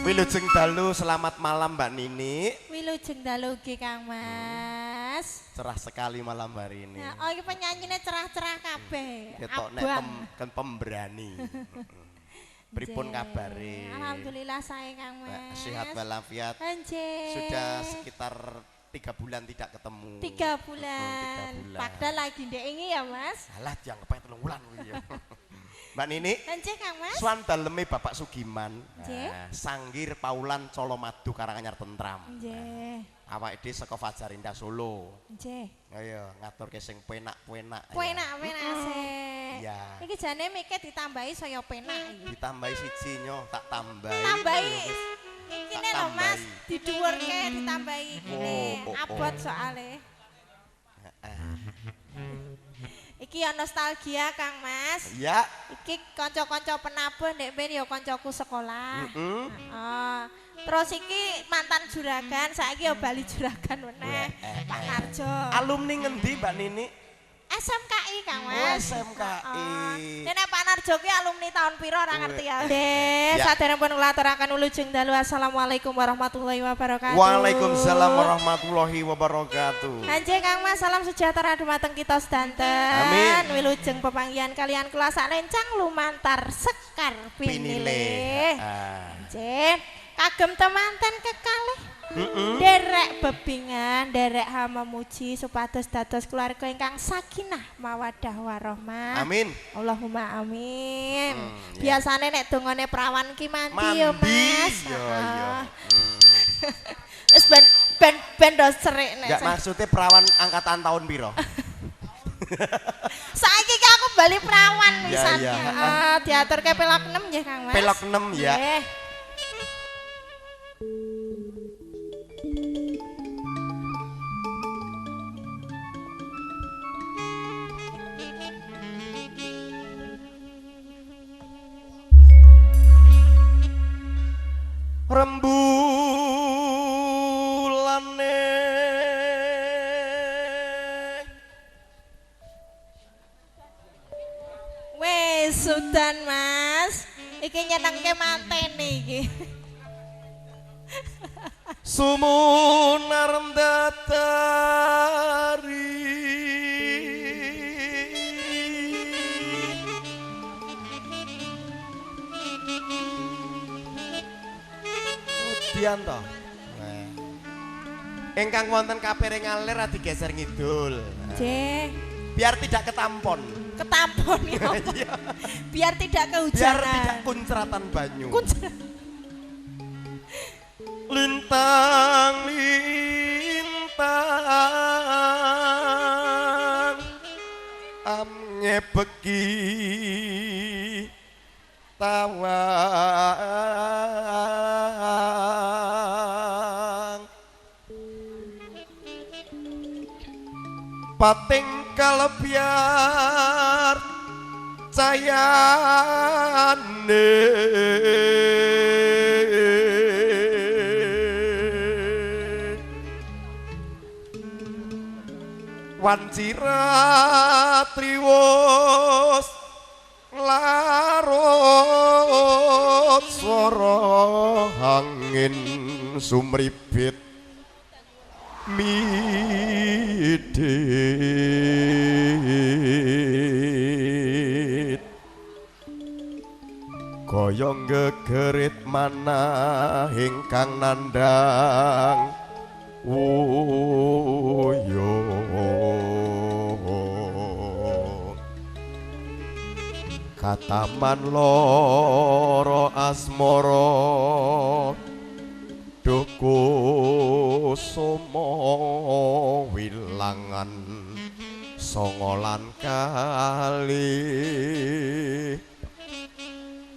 Wilujeng dalu, selamat malam Mbak Nini. Wilujeng dalu ugi Kang Mas. Cerah sekali malam hari ini. Nah, oh iki penyanyine cerah-cerah kabeh. Ketok nek kan pemberani. Pripun kabare? Alhamdulillah saya Kang Mas. Sehat walafiat. Sudah sekitar 3 bulan tidak ketemu. 3 bulan. Padahal lagi ndek ini ya Mas. Alah jangan kepen 3 bulan kuwi ya. Mbak Nini, Kang Mas. Swan daleme Bapak Sugiman, Sanggir Paulan Colomadu Karanganyar Tentram. Nggih. Awake dhewe saka Fajar Indah Solo. Nggih. Ayo ngaturke sing penak-penak. Penak-penak sih. Iya. Iki jane mike ditambahi saya penak iki. Ditambahi siji nyo, tak tambahi. Tambahi. Iki lho Mas, didhuwurke ditambahi kene. Abot soalé. Iki ya nostalgia Kang Mas. Iya. Iki kanca-kanca penabuh ndek ben ya kancaku sekolah. Terus iki mantan juragan, saiki ya bali juragan meneh. Pak Narjo. Alumni ngendi Mbak Nini? SMKI Kang Mas. Oh, SMKI. Nek Pak Narjo ki alumni tahun piro ora ngerti ya. Nggih, saderengipun kula aturaken wilujeng dalu assalamualaikum warahmatullahi wabarakatuh. Waalaikumsalam warahmatullahi wabarakatuh. Kanjeng Kang Mas, salam sejahtera dumateng kita sedanten. Amin. Wilujeng pepanggihan kalian kula saklencang lumantar sekar pinilih. Kanjeng, kagem temanten kekalih. Derek bebingan, derek hama muji supados dados keluarga ingkang sakinah mawaddah warahmah. Amin. Allahumma amin. Biasane nek dongane prawan ki mandi yo Mas. Iya. Wis ben do cerik nek. Enggak maksudnya perawan angkatan tahun piro? Saiki ki aku bali prawan wisan. Iya. Diaturke pelok 6 nggih Kang Mas. Pelok 6 ya. Nggih. Rembulane wes sudan Mas, iki nyenengke mantene iki. sumunar datari Dian toh. Ingkang wonten kapere ngalir digeser ngidul. Nggih. Biar tidak ketampon. Ketampon ya. Biar tidak kehujanan. Biar tidak kuncratan banyu. Lintang lintang amngebeki tawang pating kalebiar cayane wancira triwos larut swara angin sumribit midit goyong gegerit manah ingkang nandang wuyo kataman loro asmara duku sumo wilangan songolan kali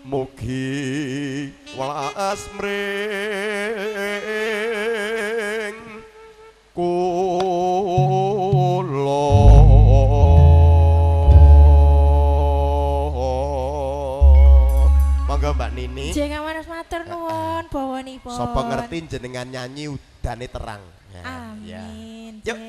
mugi welas mrih kula monggo Mbak Nini Jeneng manos matur nuwun bawanipun sapa ngerti jenengan nyanyi udane terang ya, amin ya. Yuk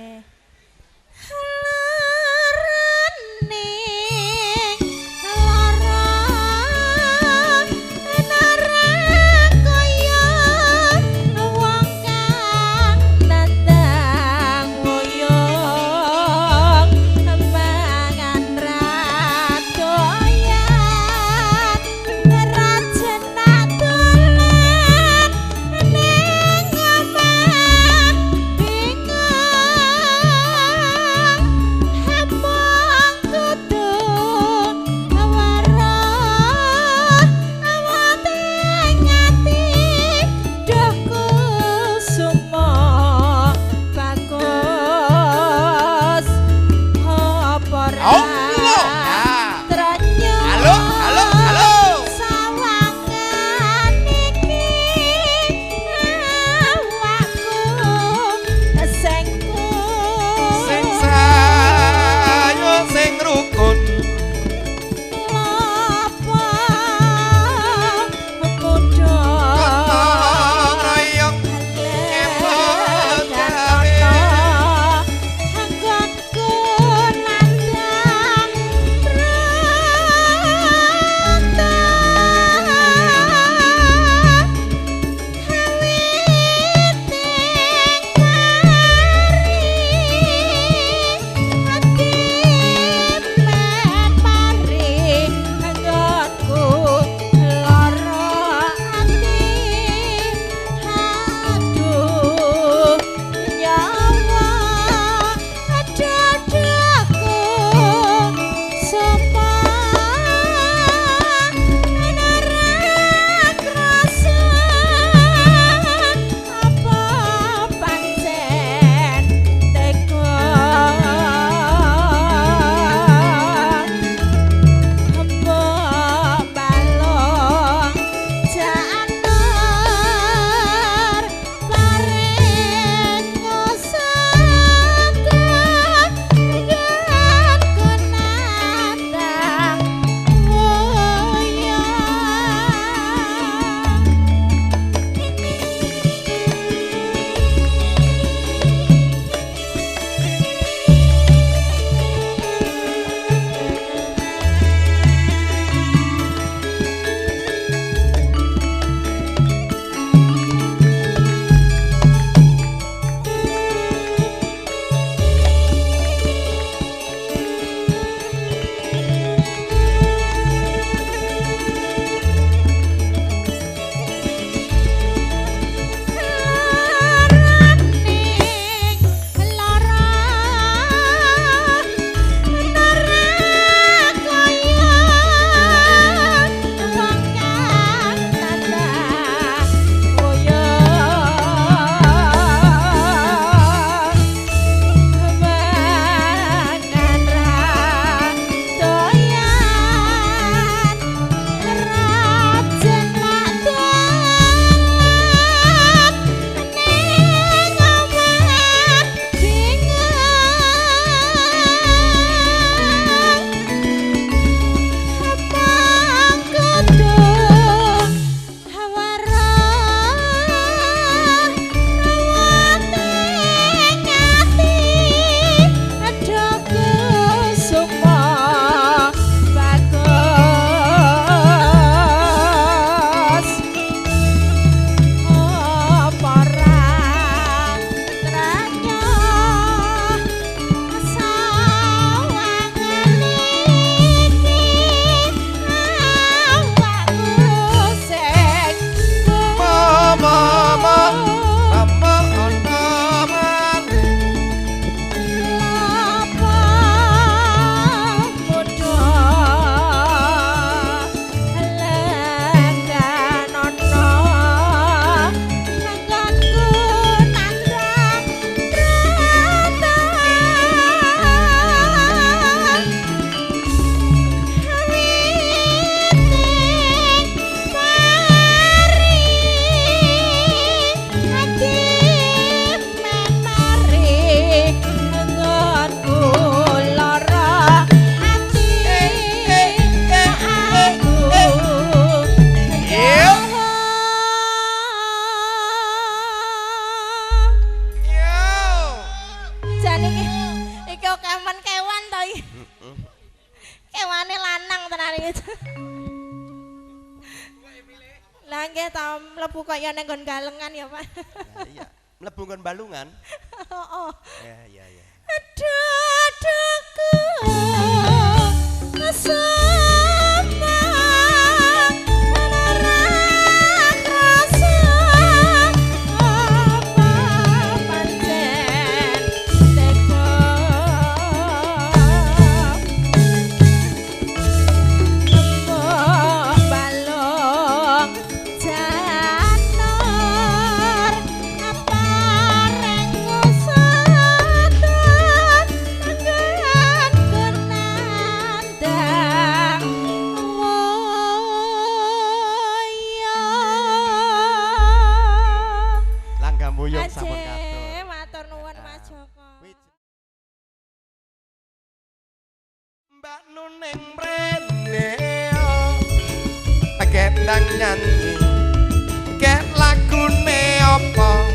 kemen kewan to iki. Kewane lanang tenan iki. Lah nggih ta mlebu kaya nang nggon galengan ya, Pak. Nah, iya, mlebu nggon balungan. Heeh. Ya. Dadaku sama Mbak Nuneng mrene ket ndang nyanyi ket lagune apa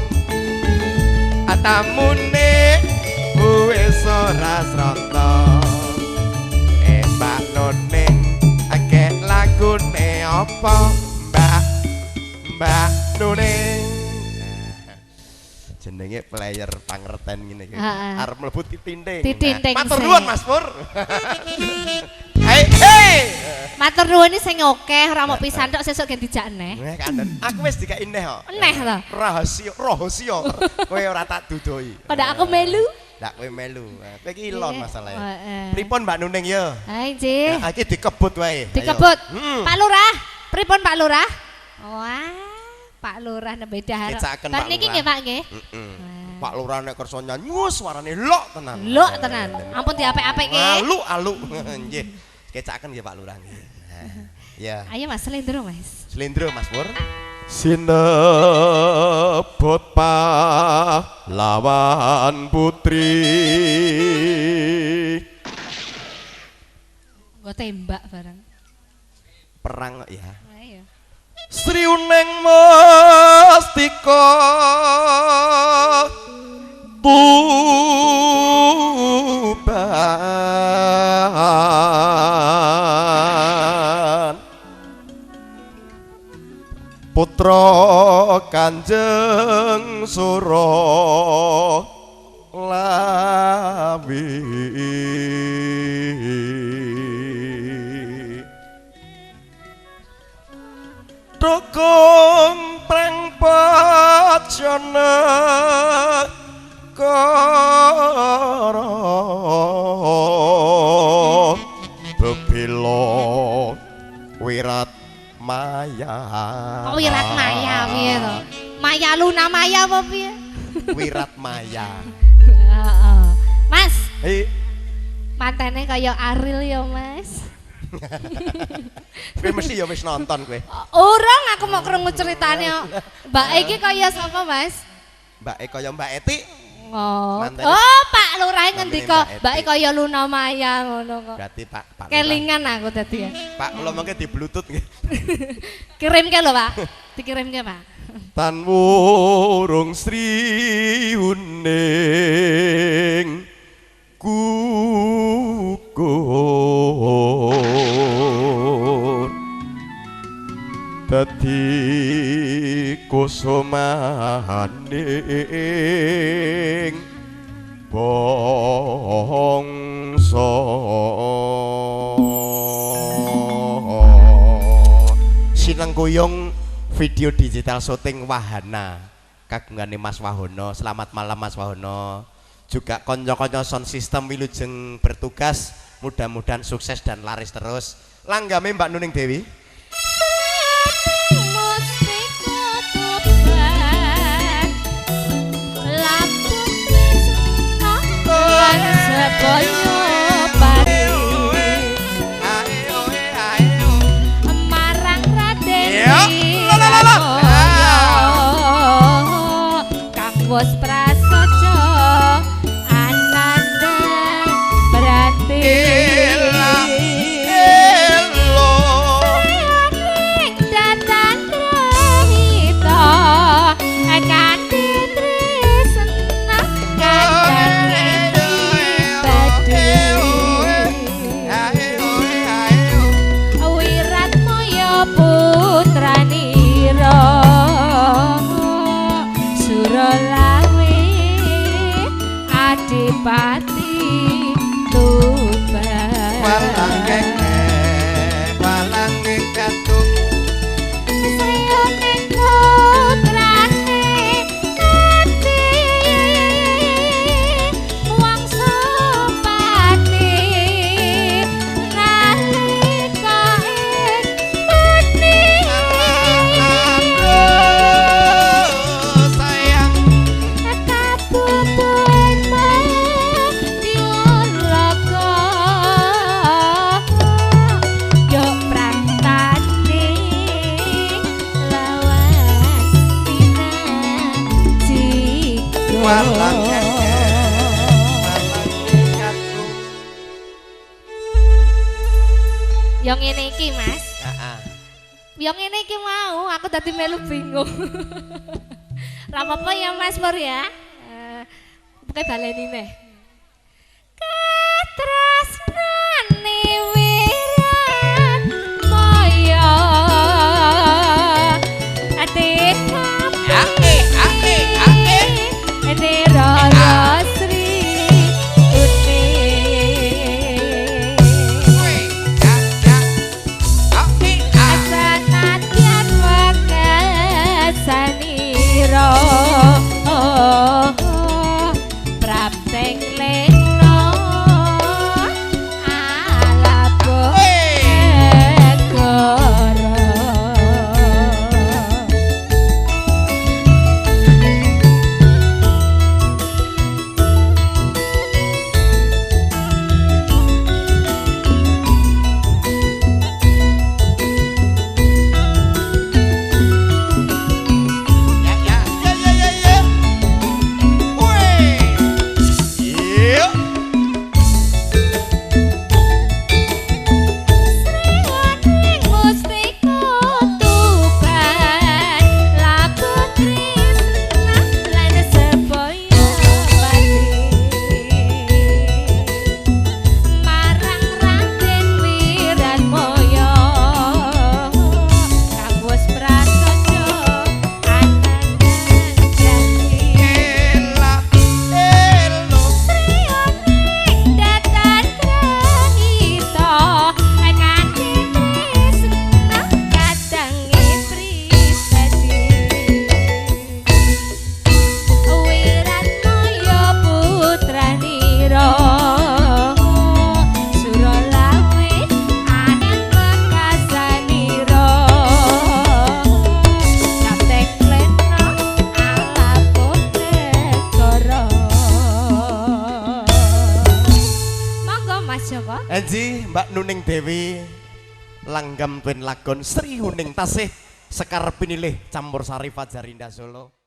atamune wis ora srata Mbak Nuneng ket lagune apa Mbak Nuneng jenenge player pangerten ngene iki. Arep mlebu titinding. Matur nuwun Mas Pur. Hei. Matur nuwun iki sing akeh ora mok pisan tok sesuk gen dijak neh. Kanten. Aku wis dikaki neh kok. Neh to. Rahasia. Kowe ora tak dudoi. Kok aku melu? Ndak kowe melu. Kowe iki ilon masalahe. Pripun Mbak Nuning ya? Ha nggih. Iki dikebut wae. Dikebut. Pak Lurah. Pripun Pak Lurah? Wah. Pak Lurah nembe dahar. Bar niki nggih Pak nggih. Pak Lurah nek kersa nyanyi suarane lok tenan. Lok tenan. Ampun diapik-apik nggih. Aluk. Nggih. Kecaken nggih Pak Lurah nggih. Ya. Ayo Mas Slendro Mas. Slendro Mas Pur. Sinebut pahlawan putri. Nggo tembak bareng. Perang ya. Ayo. Sri Uneng Mustika Tuban putra Kanjeng Suralawi Dukung prang pacana karo bebelo wirat maya. Kok wirat maya piye to? Maya Luna Maya apa piye? Wirat maya. Heeh. Mas. Hei. Mantene kaya Ariel ya, Mas. Kowe mesti ya wis nonton kowe. Orang aku mau krungu ceritane. Mbak iki kaya sapa, Mas? Mbak kaya Mbak Eti. Oh, Mantene. Pak Lurah ngendika Mbak kaya Luna Maya ngono kok. Berarti Pak Lurah. Kelingan aku dadi ya. Pak kula mengke di bluetooth nggih. Kirimke lho, Pak. Dikirimke, Pak. Tan wurung Sri Uning gugur dadi kusumaning bangsa sinengkuyung video digital syuting Wahana kagungane Mas Wahono. Selamat malam Mas Wahono. Juga konco-konco sound system wilujeng bertugas, mudah-mudahan sukses dan laris terus. Langgame Mbak Nuning Dewi. Marang Raden Kang Bos Prasojo Ananda berarti datan Trahito Kanthi tresna kadang walang yang ngene iki Mas. Heeh. Yang ngene iki mau aku dadi melu bingung. Ra apa ya Mas Pur ya. Pokoke baleni neh. Katresnane wiran moyo ati ake ati rosri uti asanatian wakasaniro prapteng leno alapo ekoro Enji Mbak Nuning Dewi Langgam Twin Lagon Sri Huning Tasih Sekar Pinilih Campur Sari Fajarinda Solo.